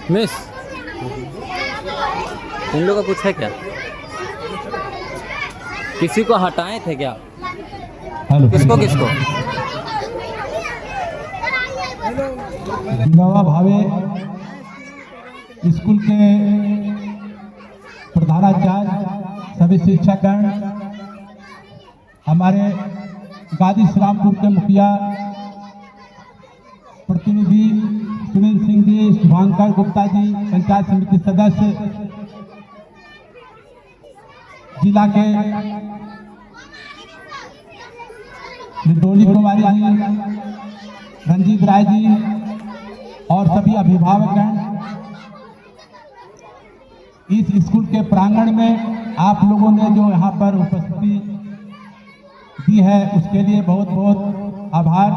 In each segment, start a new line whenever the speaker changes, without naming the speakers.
Miss, इन लोगों का कुछ है क्या? किसी को हटाए थे क्या? किसको किसको?
विनोबा भावे स्कूल के प्रधानाचार्य, सभी शिक्षकगण, हमारे गाजी श्रीरामपुर के मुखिया प्रतिनिधि सुनील सिंह जी, शुभांकर गुप्ता जी, पंचायत समिति सदस्य, जिला के डोली कुमारी जी, रंजीत राय जी और सभी अभिभावकगण, इस स्कूल के प्रांगण में आप लोगों ने जो यहाँ पर उपस्थिति दी है उसके लिए बहुत बहुत आभार।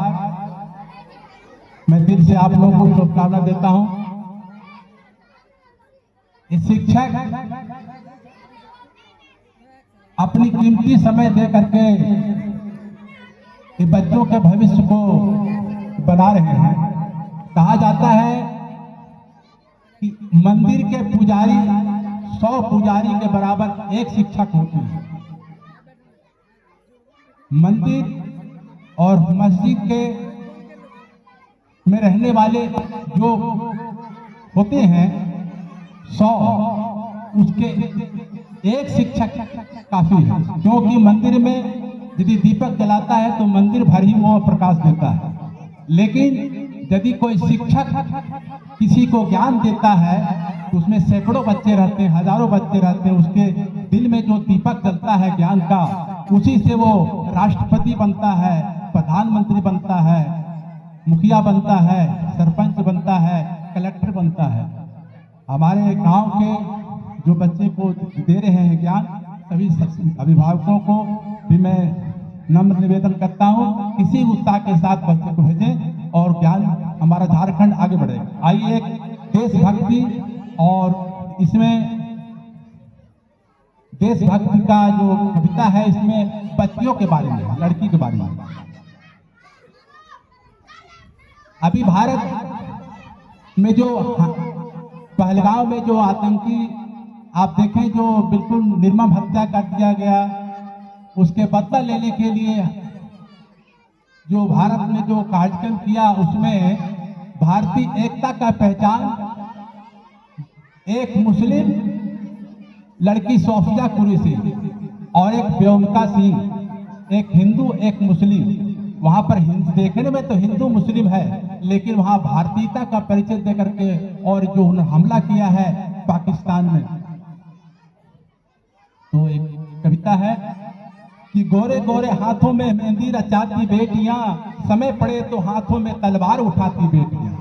मैं दिल से आप लोगों को शुभकामना देता हूँ। इस शिक्षक अपनी कीमती समय दे करके बच्चों के भविष्य को बना रहे हैं। कहा जाता है कि मंदिर के पुजारी 100 पुजारी के बराबर एक शिक्षक होते हैं। मंदिर और मस्जिद के में रहने वाले जो होते हैं 100, उसके एक शिक्षक काफी है, क्योंकि मंदिर में यदि दीपक जलाता है तो मंदिर भर ही वो प्रकाश देता है। लेकिन यदि कोई शिक्षक किसी को ज्ञान देता है तो उसमें सैकड़ों बच्चे रहते हैं, हजारों बच्चे रहते हैं, उसके दिल में जो दीपक जलता है ज्ञान का, उसी से वो राष्ट्रपति बनता है, प्रधानमंत्री बनता है, मुखिया बनता है, सरपंच बनता है, कलेक्टर बनता है। हमारे गांव के जो बच्चे को दे रहे हैं ज्ञान, सभी अभिभावकों को भी मैं नम्र निवेदन करता हूं, इसी उत्साह के साथ बच्चे को भेजें और ज्ञान हमारा झारखंड आगे बढ़ेगा। आइए एक देशभक्ति, और इसमें देशभक्ति का जो कविता है इसमें बच्चियों के बारे में, लड़की के बारे में। अभी भारत में जो पहलगांव में जो आतंकी आप देखें जो बिल्कुल निर्मम हत्या कर दिया गया, उसके बदला लेने के लिए जो भारत ने जो कार्यक्रम किया उसमें भारतीय एकता का पहचान एक मुस्लिम लड़की सोफिया कुरैशी और एक व्योमिका सिंह, एक हिंदू एक मुस्लिम। वहां पर देखने में तो हिंदू मुस्लिम है, लेकिन वहां भारतीयता का परिचय देकर के और जो उन्होंने हमला किया है पाकिस्तान में। तो एक कविता है कि गोरे गोरे हाथों में मेहंदी रचाती बेटियां, समय पड़े तो हाथों में तलवार उठाती बेटियां।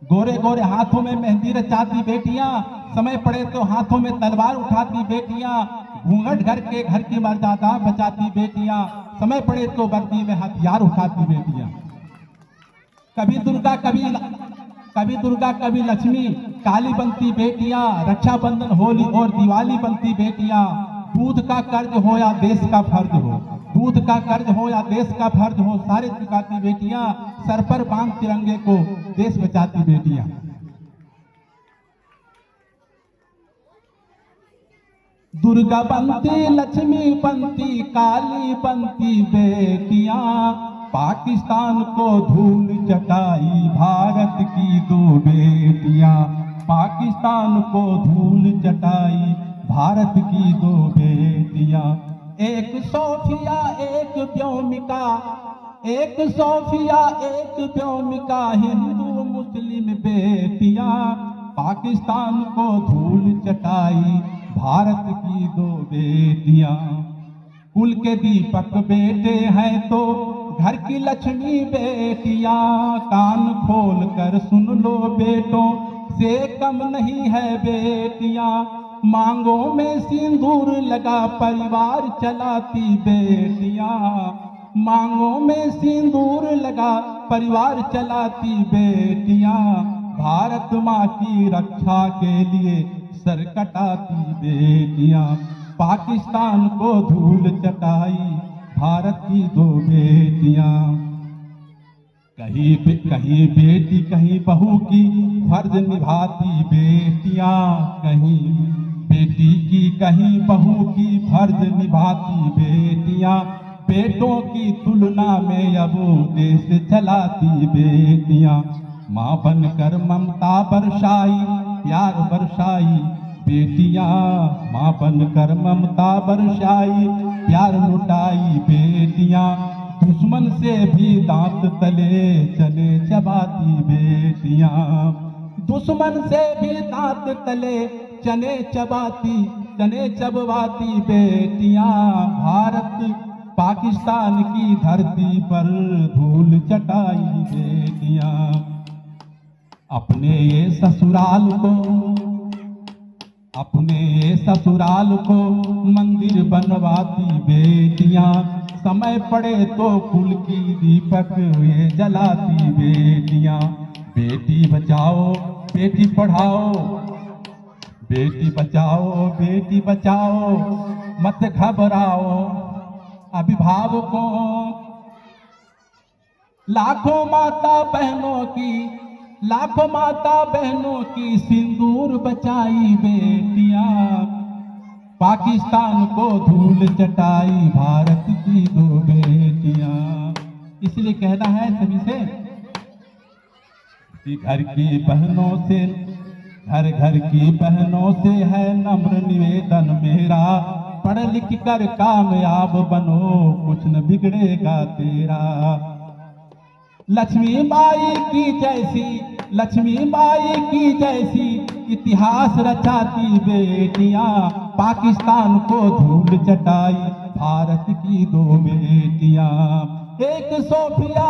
गोरे गोरे हाथों में मेहंदी रचाती बेटियां, समय पड़े तो हाथों में तलवार उठाती बेटियां। घूंघट घर की मर्यादा बचाती बेटियां, समय पड़े तो वर्दी में हथियार उठाती बेटियां। कभी दुर्गा कभी लक्ष्मी काली बनती बेटियां, रक्षाबंधन होली और दिवाली बनती बेटियां। दूध का कर्ज हो या देश का फर्ज हो, दूध का कर्ज हो या देश का फर्ज हो, सारे चुकाती बेटियां। सर पर बांध तिरंगे को देश बचाती बेटियां। दुर्गा बनती लक्ष्मी बनती काली बनती बेटियां, पाकिस्तान को धूल चटाई भारत की 2 बेटियां। पाकिस्तान को धूल चटाई भारत की 2 बेटियां। एक सोफिया एक व्योमिका, एक सोफिया एक व्योमिका, हिंदू मुस्लिम बेटियां। पाकिस्तान को धूल चटाई भारत की 2 बेटियां। कुल के दीपक बेटे हैं तो घर की लक्ष्मी बेटियां। कान खोल कर सुन लो बेटों से कम नहीं है बेटियां। मांगों में सिंदूर लगा परिवार चलाती बेटियां। मांगों में सिंदूर लगा परिवार चलाती बेटियां। भारत माँ की रक्षा के लिए सर कटाती बेटियां। पाकिस्तान को धूल चटाई भारत की दो बेटियां। कहीं बेटी कहीं बहू की फर्ज निभाती बेटियां, कहीं बेटी की कहीं बहू की फर्ज निभाती बेटियां। बेटों की तुलना में अब देश चलाती बेटियां। माँ बनकर ममता बरसाई प्यार बरसाई बेटियां, माँ बनकर ममता बरसाई प्यार लुटाई बेटियां। दुश्मन से भी दांत तले चने चबाती बेटियां, दुश्मन से भी दांत तले चने चबवाती बेटियां। भारत पाकिस्तान की धरती पर धूल चटाई बेटियां। अपने ये ससुराल को मंदिर बनवाती बेटियां। समय पड़े तो कुल की दीपक ये जलाती बेटियां। बेटी बचाओ बेटी पढ़ाओ, बेटी बचाओ बेटी बचाओ, मत घबराओ अभिभावकों। लाखों माता बहनों की सिंदूर बचाई बेटियां। पाकिस्तान को धूल चटाई भारत की दो बेटियां। इसलिए कहना है सभी से कि घर की बहनों से है नम्र निवेदन मेरा। पढ़ लिख कर कामयाब बनो कुछ न बिगड़ेगा तेरा। लक्ष्मी माई की जैसी इतिहास रचाती बेटियां। पाकिस्तान को धूल चटाई भारत की दो बेटियां। एक सोफिया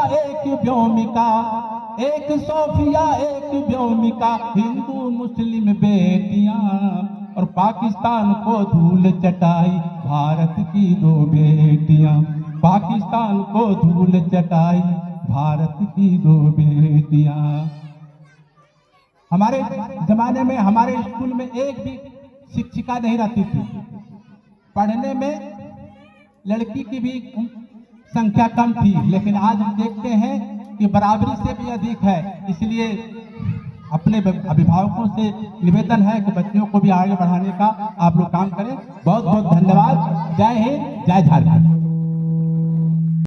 एक व्योमिका हिंदू मुस्लिम बेटियां। और पाकिस्तान को धूल चटाई भारत की दो बेटियां। पाकिस्तान को धूल चटाई भारत की दो बेटियां। हमारे जमाने में हमारे स्कूल में एक भी शिक्षिका नहीं रहती थी। पढ़ने में लड़की की भी संख्या कम थी, लेकिन आज हम देखते हैं कि बराबरी से भी अधिक है। इसलिए अपने अभिभावकों से निवेदन है कि बच्चों को भी आगे बढ़ाने का आप लोग काम करें। बहुत बहुत धन्यवाद। जय हिंद, जय झारखंड।